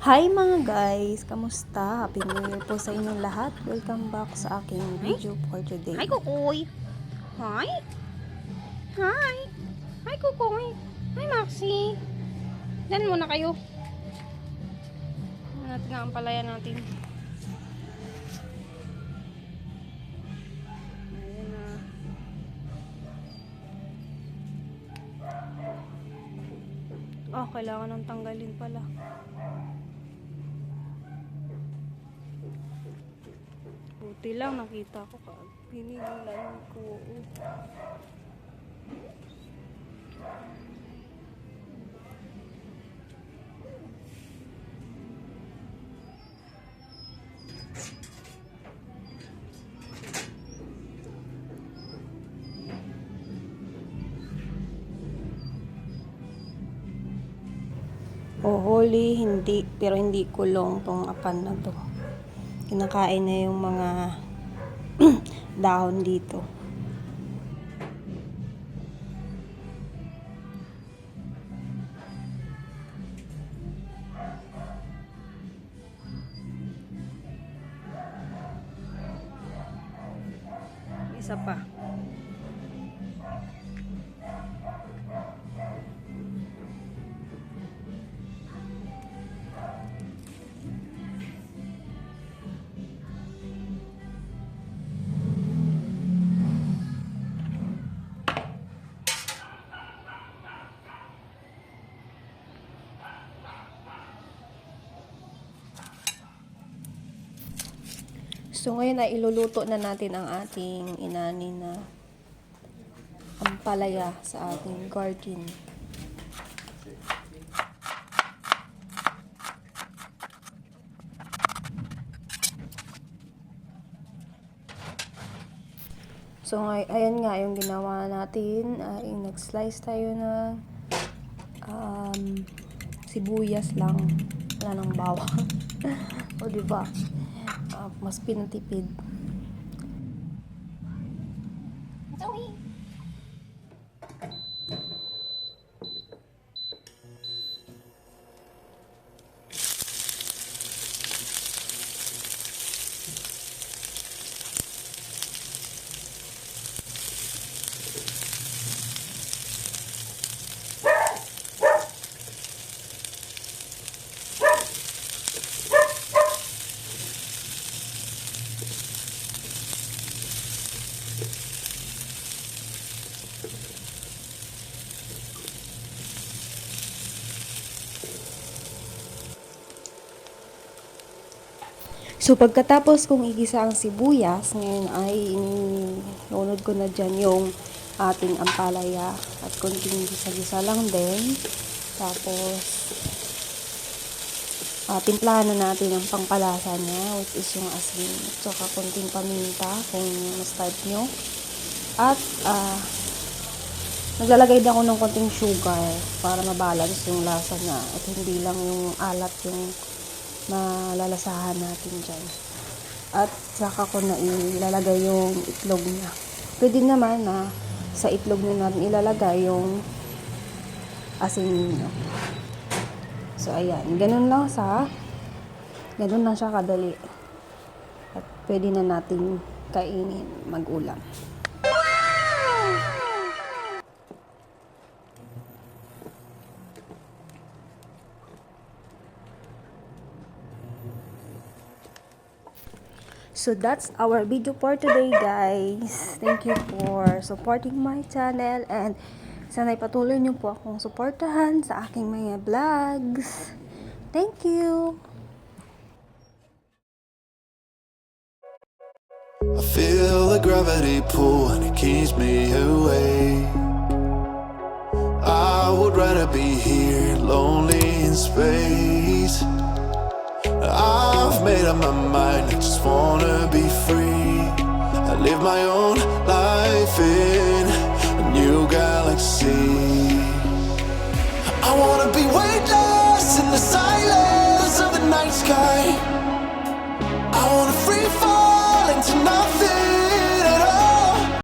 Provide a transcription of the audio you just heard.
Hi mga guys! Kamusta? Happy New Year po sa inyong lahat. Welcome back sa aking video for today. Hi, Kukoy! Hi! Hi! Hi, Kukoy! Hi, Maxi! Diyan muna kayo. Ano natin ang ampalaya natin. Ayan na. Kailangan ng tanggalin pala. Buti lang nakita ko ka. Pinigilan ko. Holy, hindi. Pero hindi kulong tong apan na to. Kinakain na yung mga dahon dito. Isa pa. So ngayon ay iluluto na natin ang ating inani na ampalaya sa ating garden. So ayan nga yung ginawa natin, ay nag-slice tayo ng sibuyas lang, wala nang bawang. O diba? Mas pinatipid. Zoe! So, pagkatapos kong igisa ang sibuyas, ngayon ay inunod ko na dyan yung ating ampalaya at konting gisa-gisa lang din. Tapos, timplahan na natin ang pangpalasa niya, which is yung asin at saka konting paminta kung mas-type nyo. At, naglalagay din ako ng konting sugar para mabalance yung lasa niya at hindi lang yung alat yung malalasahan natin dyan. At saka ko na ilalagay yung itlog niya. Pwede naman na sa itlog niya natin ilalagay yung asin niyo. So ayan, ganun lang siya kadali. At pwede na natin kainin, mag-ulam. So that's our video for today, guys. Thank you for supporting my channel and sana'y patuloy niyo po akong suportahan sa aking mga vlogs. Thank you! I feel the gravity pull and it keeps me away. I would rather be here, lonely in space. I've made up my mind, I just wanna be free. I live my own life in a new galaxy. I wanna be weightless in the silence of the night sky.